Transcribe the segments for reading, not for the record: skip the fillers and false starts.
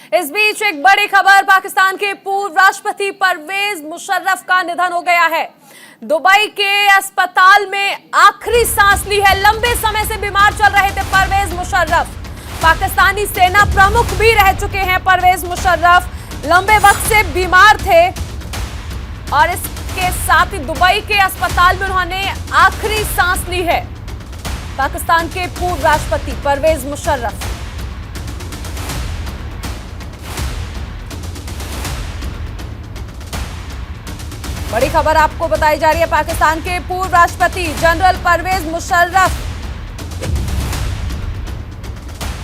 इस बीच एक बड़ी खबर, पाकिस्तान के पूर्व राष्ट्रपति परवेज मुशर्रफ का निधन हो गया है। दुबई के अस्पताल में आखिरी सांस ली है। लंबे समय से बीमार चल रहे थे परवेज मुशर्रफ। पाकिस्तानी सेना प्रमुख भी रह चुके हैं परवेज मुशर्रफ। लंबे वक्त से बीमार थे और इसके साथ ही दुबई के अस्पताल में उन्होंने आखिरी सांस ली है। पाकिस्तान के पूर्व राष्ट्रपति परवेज मुशर्रफ। बड़ी खबर आपको बताई जा रही है। पाकिस्तान के पूर्व राष्ट्रपति जनरल परवेज मुशर्रफ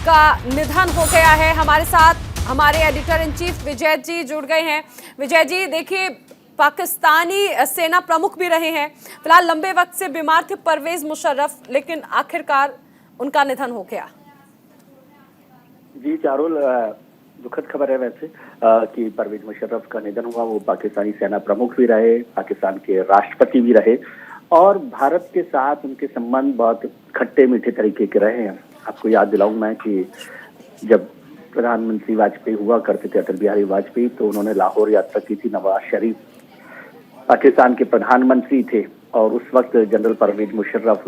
का निधन हो गया है। हमारे साथ हमारे editor in chief Vijay ji जुड़ गए हैं। विजय जी, देखिए, पाकिस्तानी सेना प्रमुख भी रहे हैं। फिलहाल लंबे वक्त से बीमार थे परवेज मुशर्रफ, लेकिन आखिरकार उनका निधन हो गया। जी चारुल, दुखद खबर है वैसे कि परवेज मुशर्रफ का निधन हुआ। वो पाकिस्तानी सेना प्रमुख भी रहे, पाकिस्तान के राष्ट्रपति भी रहे और भारत के साथ उनके संबंध बहुत खट्टे मीठे तरीके के रहे हैं। आपको याद दिलाऊं मैं कि जब प्रधानमंत्री वाजपेयी हुआ करते थे, अटल बिहारी वाजपेयी, तो उन्होंने लाहौर यात्रा की थी। नवाज शरीफ पाकिस्तान के प्रधानमंत्री थे और उस वक्त जनरल परवेज मुशर्रफ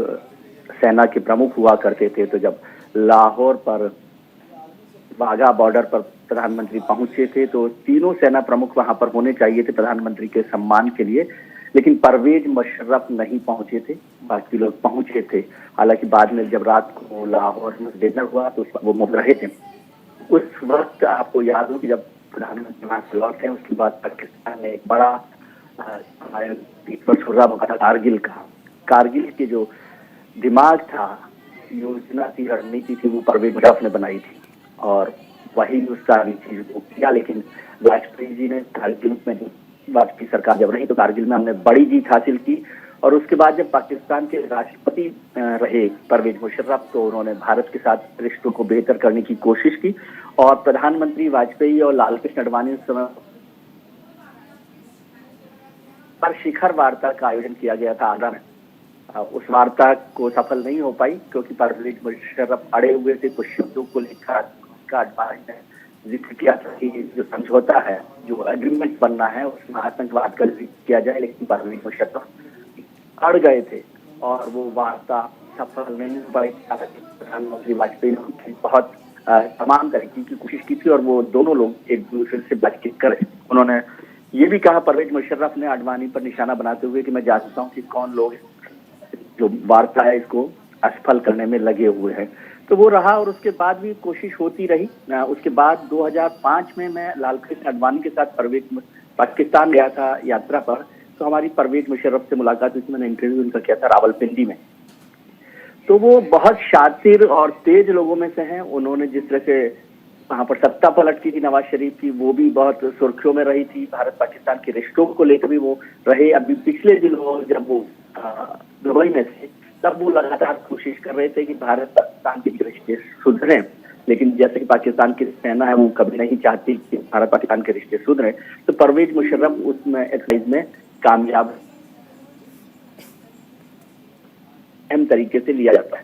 सेना के प्रमुख हुआ करते थे। तो जब लाहौर पर वाघा बॉर्डर पर प्रधानमंत्री पहुंचे थे तो तीनों सेना प्रमुख वहां पर होने चाहिए थे प्रधानमंत्री के सम्मान के लिए, लेकिन परवेज मुशर्रफ नहीं पहुंचे थे, बाकी लोग पहुंचे थे। हालांकि बाद में जब रात को लाहौर में डिनर हुआ तो वो मौजूद रहे थे। उस वक्त आपको याद हो कि जब प्रधानमंत्री वहां से लौटे, उसके बाद पाकिस्तान ने एक बड़ा छुरा था कारगिल का। कारगिल के जो दिमाग था, योजना थी, रणनीति थी, वो परवेज मुशर्रफ ने बनाई थी और वही उस सारी चीज को किया। लेकिन वाजपेयी जी ने कारगिल में, वाजपेयी सरकार जब रही तो कारगिल में हमने बड़ी जीत हासिल की। और उसके बाद जब पाकिस्तान के राष्ट्रपति रहे परवेज मुशर्रफ, तो उन्होंने भारत के साथ रिश्तों को बेहतर करने की कोशिश की और प्रधानमंत्री वाजपेयी और लाल कृष्ण आडवाणी उस समय पर शिखर वार्ता का आयोजन किया गया था आगरा में। उस वार्ता को सफल नहीं हो पाई क्योंकि परवेज मुशर्रफ अड़े हुए थे। कुछ शब्दों को लेकर आडवाणी ने जिक्र किया था कि जो समझौता है, जो एग्रीमेंट बनना है, उसमें आतंकवाद का जिक्र किया जाए, लेकिन परवेज मुशर्रफ अड़ गए थे और वो वार्ता सफल नहीं हो पाई। प्रधानमंत्री वाजपेयी ने बहुत तमाम तरीके की कोशिश की थी और वो दोनों लोग एक दूसरे से बातचीत करे। उन्होंने ये भी कहा, परवेज मुशर्रफ ने आडवाणी पर निशाना बनाते हुए, कि मैं जानता हूँ कि कौन लोग जो वार्ता है इसको असफल करने में लगे हुए हैं। तो वो रहा और उसके बाद भी कोशिश होती रही। उसके बाद 2005 में मैं लाल कृष्ण आडवाणी के साथ पाकिस्तान गया था यात्रा पर। तो हमारी परवेज मुशर्रफ से मुलाकात हुई थी, मैंने इंटरव्यू उनका किया था रावलपिंडी में। तो वो बहुत शातिर और तेज लोगों में से हैं। उन्होंने जिस तरह से वहां पर सत्ता पलट की थी नवाज शरीफ की, वो भी बहुत सुर्खियों में रही थी। भारत पाकिस्तान के रिश्तों को लेकर भी वो रहे। अभी पिछले दिनों जब वो दुबई में थे, तब वो लगातार कोशिश कर रहे थे कि भारत पाकिस्तान के रिश्ते सुधरें, लेकिन जैसे कि पाकिस्तान की सेना है वो कभी नहीं चाहती कि भारत पाकिस्तान के रिश्ते सुधरें। तो परवेज मुशर्रफ उसमें एक्सरसाइज में कामयाब अहम तरीके से लिया जाता है।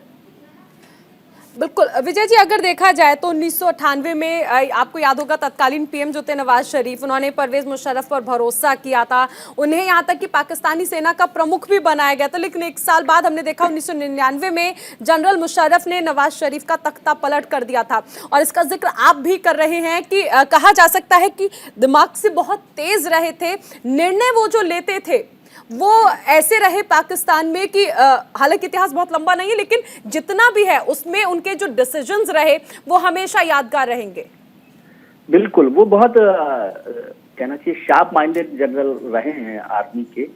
बिल्कुल विजय जी, अगर देखा जाए तो 1998 में आपको याद होगा तत्कालीन पीएम जो थे नवाज शरीफ, उन्होंने परवेज मुशर्रफ पर भरोसा किया था। उन्हें यहाँ तक कि पाकिस्तानी सेना का प्रमुख भी बनाया गया था। लेकिन एक साल बाद हमने देखा 1999 में जनरल मुशर्रफ ने नवाज शरीफ का तख्ता पलट कर दिया था। और इसका जिक्र आप भी कर रहे हैं कि कहा जा सकता है कि दिमाग से बहुत तेज रहे थे। निर्णय वो जो लेते थे वो ऐसे रहे पाकिस्तान में कि हालांकि इतिहास बहुत लंबा नहीं है, लेकिन जितना भी है उसमें उनके जो डिसीजंस रहे वो हमेशा यादगार रहेंगे। बिल्कुल, वो बहुत कहना चाहिए शार्प माइंडेड जनरल रहे हैं आर्मी के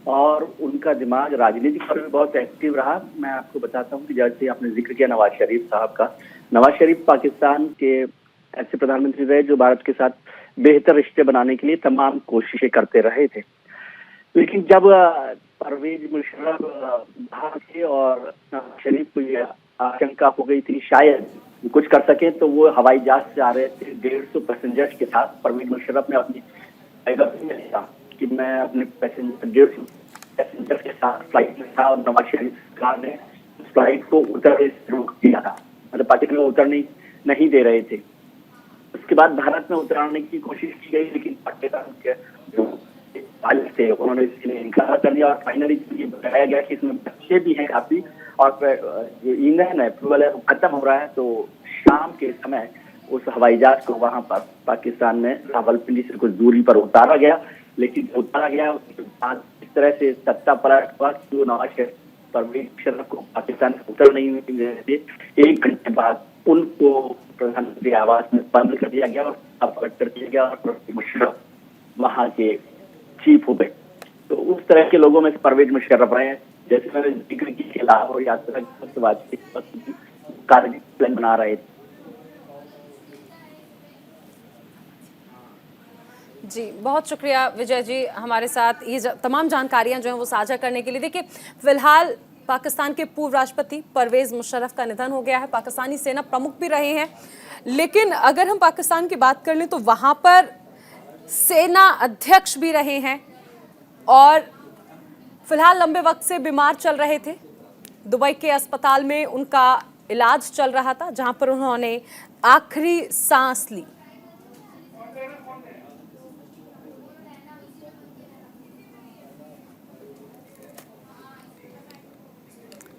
और उनका दिमाग राजनीतिक पर भी बहुत एक्टिव रहा। मैं आपको बताता हूँ कि जैसे आपने जिक्र किया नवाज शरीफ साहब का, नवाज शरीफ पाकिस्तान के ऐसे प्रधानमंत्री रहे जो भारत के साथ बेहतर रिश्ते बनाने के लिए तमाम कोशिशें करते रहे थे। लेकिन जब परवेज मुशर्रफ बाहर थे और शरीफ को ये आशंका हो गई थी शायद कुछ कर सके, तो वो हवाई जहाज से आ रहे थे 150 पैसेंजर्स के साथ। परवेज मुशर्रफ ने अपनी में लिखा कि मैं अपने पैसेंजर्स के साथ फ्लाइट में था और नवाज शरीफ सरकार ने फ्लाइट को उतरने से रोक दिया था, मतलब पाकिस्तान में उतरने नहीं दे रहे थे। उसके उसके बाद भारत में उतारने की कोशिश की गई, लेकिन पाकिस्तान के जो पायलट थे उन्होंने इसके लिए इनकार कर दिया और फाइनली ये बताया गया कि इसमें बच्चे भी हैं काफी, और जो ईंधन है फ्यूल है वो खत्म हो रहा है। तो शाम के समय उस हवाई जहाज को वहां पर पाकिस्तान में रावलपिंडी से कुछ दूरी पर उतारा गया, लेकिन उतारा गया उसके बाद इस तरह से सत्ता पलट हुआ कि वो नवाज शरीफ परवेज मुशर्रफ को पाकिस्तान से उतर नहीं दे रहे थे। 1 घंटे बाद उनको प्रधानमंत्री आवास में बंद कर दिया गया और अपहरण कर दिया गया और परवेज मुशर्रफ वहां के चीफ हो गए। तो उस तरह के लोगों में से परवेज मुशर्रफ रहे हैं। जैसे मैंने जिक्र की कि लाहौर यात्रा के बाद कार्य प्लान बना रहे थे। जी, बहुत शुक्रिया विजय जी, हमारे साथ ये तमाम जानकारियां जो हैं वो साझा करने के लिए। देखिए, फिलहाल पाकिस्तान के पूर्व राष्ट्रपति परवेज मुशर्रफ का निधन हो गया है। पाकिस्तानी सेना प्रमुख भी रहे हैं, लेकिन अगर हम पाकिस्तान की बात कर लें तो वहां पर सेना अध्यक्ष भी रहे हैं और फिलहाल लंबे वक्त से बीमार चल रहे थे। दुबई के अस्पताल में उनका इलाज चल रहा था, जहां पर उन्होंने आखिरी सांस ली।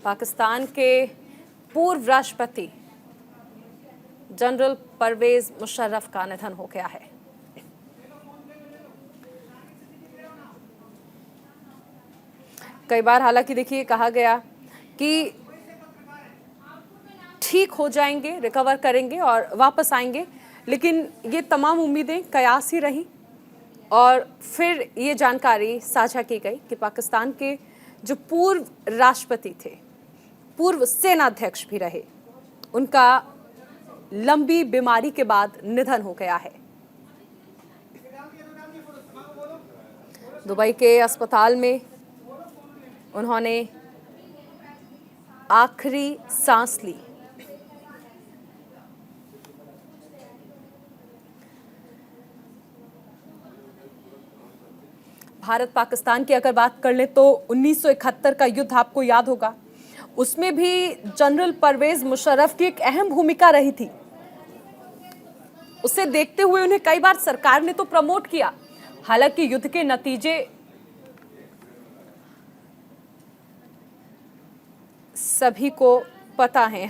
पाकिस्तान के पूर्व राष्ट्रपति जनरल परवेज मुशर्रफ का निधन हो गया है। कई बार हालांकि देखिए कहा गया कि ठीक हो जाएंगे, रिकवर करेंगे और वापस आएंगे, लेकिन ये तमाम उम्मीदें कयास ही रही और फिर ये जानकारी साझा की गई कि पाकिस्तान के जो पूर्व राष्ट्रपति थे, पूर्व सेनाध्यक्ष भी रहे, उनका लंबी बीमारी के बाद निधन हो गया है। दुबई के अस्पताल में उन्होंने आखिरी सांस ली। भारत पाकिस्तान की अगर बात कर ले तो 1971 का युद्ध आपको याद होगा, उसमें भी जनरल परवेज मुशर्रफ की एक अहम भूमिका रही थी। उसे देखते हुए उन्हें कई बार सरकार ने तो प्रमोट किया, हालांकि युद्ध के नतीजे सभी को पता है।